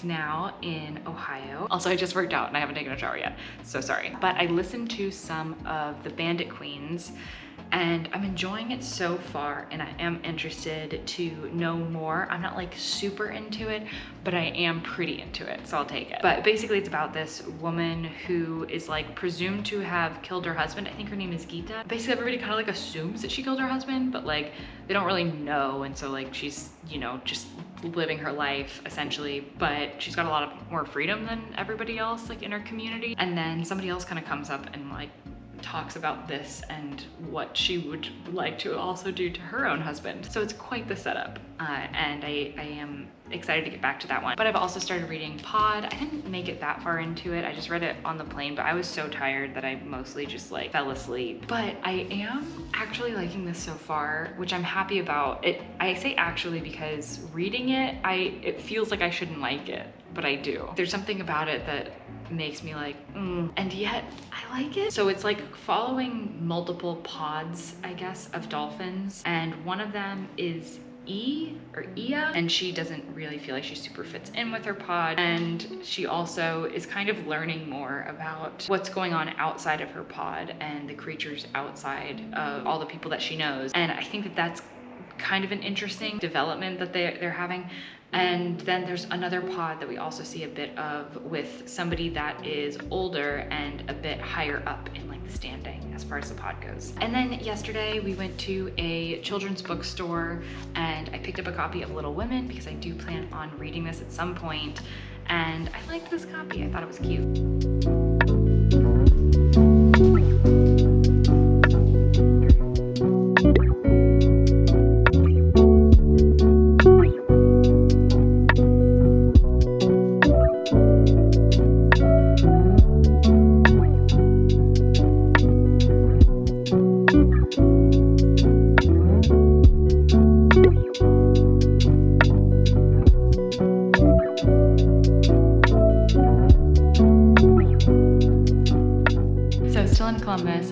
now in Ohio. Also, I just worked out and I haven't taken a shower yet, so sorry. But I listened to some of the Bandit Queens and I'm enjoying it so far, and I am interested to know more. I'm not like super into it, but I am pretty into it, so I'll take it. But basically it's about this woman who is like presumed to have killed her husband. I think her name is Gita. Basically everybody kind of like assumes that she killed her husband, but like they don't really know, and so like she's, you know, just living her life essentially, but she's got a lot of more freedom than everybody else like in her community. And then somebody else kind of comes up and like talks about this and what she would like to also do to her own husband. So it's quite the setup, and I am excited to get back to that one. But I've also started reading Pod. I didn't make it that far into it. I just read it on the plane, but I was so tired that I mostly just like fell asleep. But I am actually liking this so far, which I'm happy about. I say actually because reading it, it feels like I shouldn't like it, but I do. There's something about it that makes me like, and yet I like it. So it's like following multiple pods, I guess, of dolphins, and one of them is Ia, and she doesn't really feel like she super fits in with her pod, and she also is kind of learning more about what's going on outside of her pod and the creatures outside of all the people that she knows. And I think that that's kind of an interesting development that they're having. And then there's another pod that we also see a bit of with somebody that is older and a bit higher up in like the standing as far as the pod goes. And then yesterday we went to a children's bookstore and I picked up a copy of Little Women because I do plan on reading this at some point. And I liked this copy. I thought it was cute.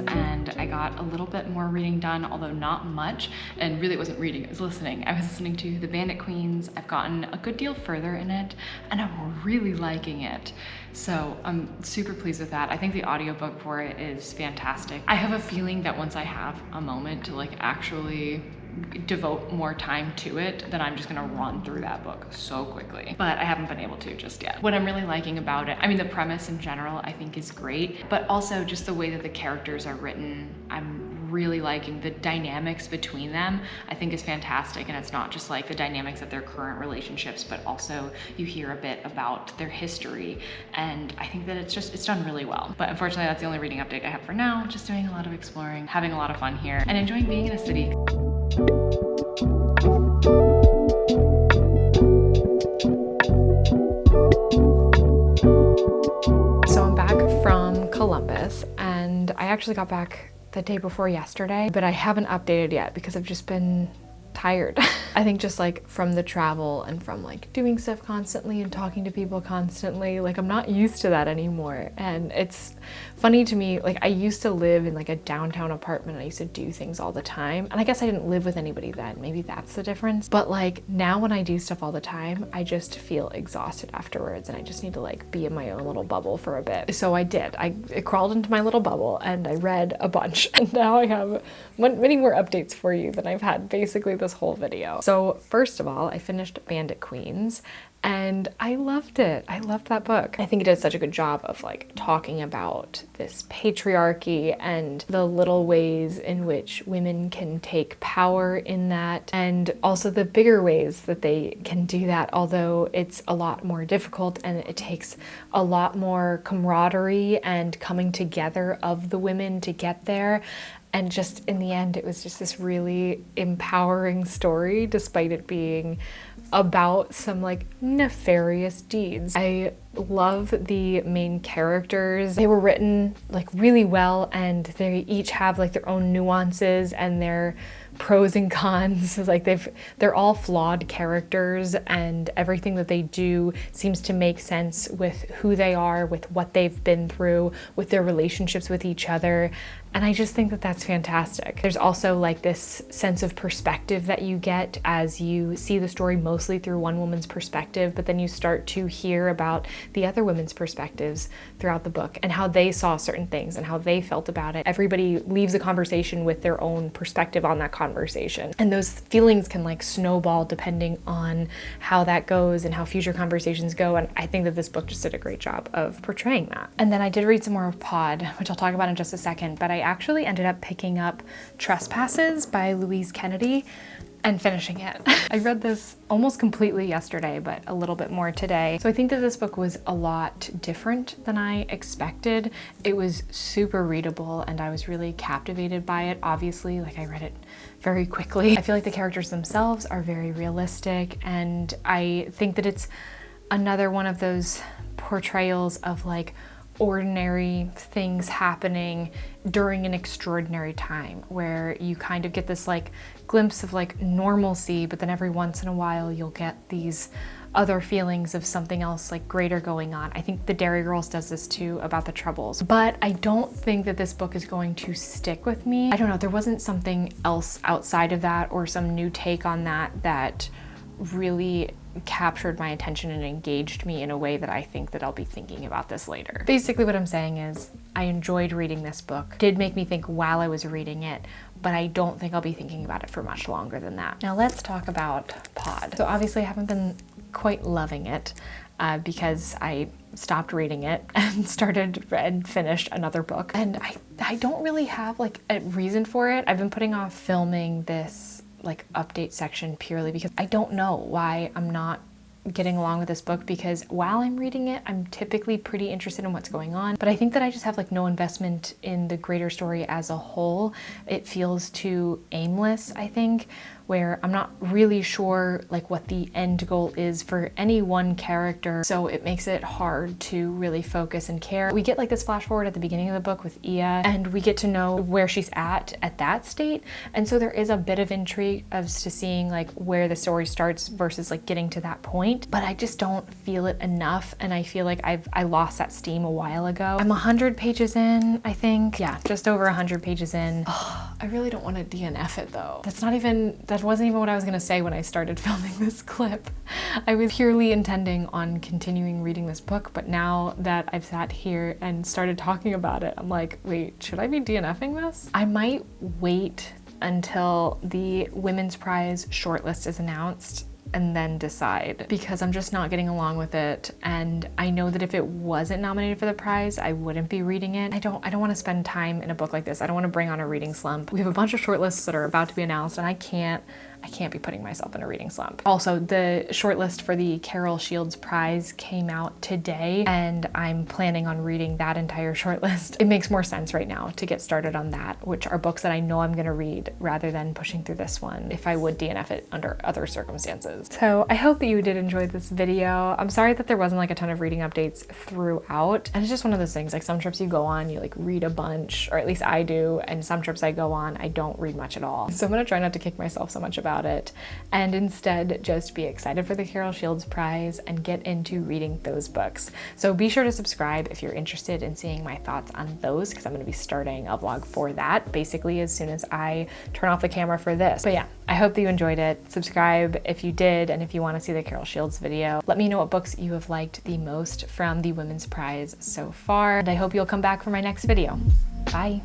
And I got a little bit more reading done, although not much, and really it wasn't reading, it was listening. I was listening to the Bandit Queens. I've gotten a good deal further in it and I'm really liking it. So I'm super pleased with that. I think the audiobook for it is fantastic. I have a feeling that once I have a moment to like actually devote more time to it, then I'm just gonna run through that book so quickly. But I haven't been able to just yet. What I'm really liking about it, I mean, the premise in general I think is great, but also just the way that the characters are written, I'm really liking the dynamics between them. I think is fantastic, and it's not just like the dynamics of their current relationships, but also you hear a bit about their history, and I think that it's done really well. But unfortunately that's the only reading update I have for now. Just doing a lot of exploring, having a lot of fun here, and enjoying being in a city. So I'm back from Columbus, and I actually got back the day before yesterday, but I haven't updated yet because I've just been tired. I think just like from the travel and from like doing stuff constantly and talking to people constantly, like I'm not used to that anymore. And it's funny to me, like I used to live in like a downtown apartment. I used to do things all the time. And I guess I didn't live with anybody then. Maybe that's the difference. But like now when I do stuff all the time, I just feel exhausted afterwards and I just need to like be in my own little bubble for a bit. So I did. I crawled into my little bubble and I read a bunch. And now I have many more updates for you than I've had basically this whole video. So first of all, I finished Bandit Queens and I loved it. I loved that book. I think it did such a good job of like talking about this patriarchy and the little ways in which women can take power in that, and also the bigger ways that they can do that, although it's a lot more difficult and it takes a lot more camaraderie and coming together of the women to get there. And just in the end, it was just this really empowering story, despite it being about some like nefarious deeds. I love the main characters. They were written like really well, and they each have like their own nuances and their pros and cons. Like they're all flawed characters, and everything that they do seems to make sense with who they are, with what they've been through, with their relationships with each other. And I just think that that's fantastic. There's also like this sense of perspective that you get as you see the story mostly through one woman's perspective, but then you start to hear about the other women's perspectives throughout the book and how they saw certain things and how they felt about it. Everybody leaves a conversation with their own perspective on that conversation. And those feelings can like snowball depending on how that goes and how future conversations go. And I think that this book just did a great job of portraying that. And then I did read some more of Pod, which I'll talk about in just a second, but I actually ended up picking up Trespasses by Louise Kennedy and finishing it. I read this almost completely yesterday, but a little bit more today. So I think that this book was a lot different than I expected. It was super readable and I was really captivated by it. Obviously, like I read it very quickly. I feel like the characters themselves are very realistic, and I think that it's another one of those portrayals of like ordinary things happening during an extraordinary time, where you kind of get this like glimpse of like normalcy, but then every once in a while you'll get these other feelings of something else like greater going on. I think The Dairy Girls does this too about the Troubles, but I don't think that this book is going to stick with me. I don't know, there wasn't something else outside of that or some new take on that really captured my attention and engaged me in a way that I think that I'll be thinking about this later. Basically what I'm saying is I enjoyed reading this book. It did make me think while I was reading it, but I don't think I'll be thinking about it for much longer than that. Now let's talk about Pod. So obviously I haven't been quite loving it because I stopped reading it and started and finished another book. And I don't really have like a reason for it. I've been putting off filming this like update section purely because I don't know why I'm not getting along with this book, because while I'm reading it, I'm typically pretty interested in what's going on, but I think that I just have like no investment in the greater story as a whole. It feels too aimless, I think, where I'm not really sure like what the end goal is for any one character, so it makes it hard to really focus and care. We get like this flash forward at the beginning of the book with Ia, and we get to know where she's at that state, and so there is a bit of intrigue as to seeing like where the story starts versus like getting to that point, but I just don't feel it enough, and I feel like I lost that steam a while ago. I'm 100 pages in, I think. Yeah, just over 100 pages in. Oh, I really don't want to DNF it though. That wasn't even what I was gonna say when I started filming this clip. I was purely intending on continuing reading this book, but now that I've sat here and started talking about it, I'm like, wait, should I be DNFing this? I might wait until the Women's Prize shortlist is announced and then decide, because I'm just not getting along with it, and I know that if it wasn't nominated for the prize, I wouldn't be reading it. I don't want to spend time in a book like this. I don't want to bring on a reading slump. We have a bunch of shortlists that are about to be announced, and I can't be putting myself in a reading slump. Also, the shortlist for the Carol Shields Prize came out today, and I'm planning on reading that entire shortlist. It makes more sense right now to get started on that, which are books that I know I'm gonna read, rather than pushing through this one if I would DNF it under other circumstances. So I hope that you did enjoy this video. I'm sorry that there wasn't like a ton of reading updates throughout, and it's just one of those things, like some trips you go on, you like read a bunch, or at least I do, and some trips I go on, I don't read much at all. So I'm gonna try not to kick myself so much about it, and instead just be excited for the Carol Shields Prize and get into reading those books. So be sure to subscribe if you're interested in seeing my thoughts on those, because I'm going to be starting a vlog for that basically as soon as I turn off the camera for this. But yeah, I hope that you enjoyed it. Subscribe if you did, and if you want to see the Carol Shields video. Let me know what books you have liked the most from the Women's Prize so far, and I hope you'll come back for my next video. Bye.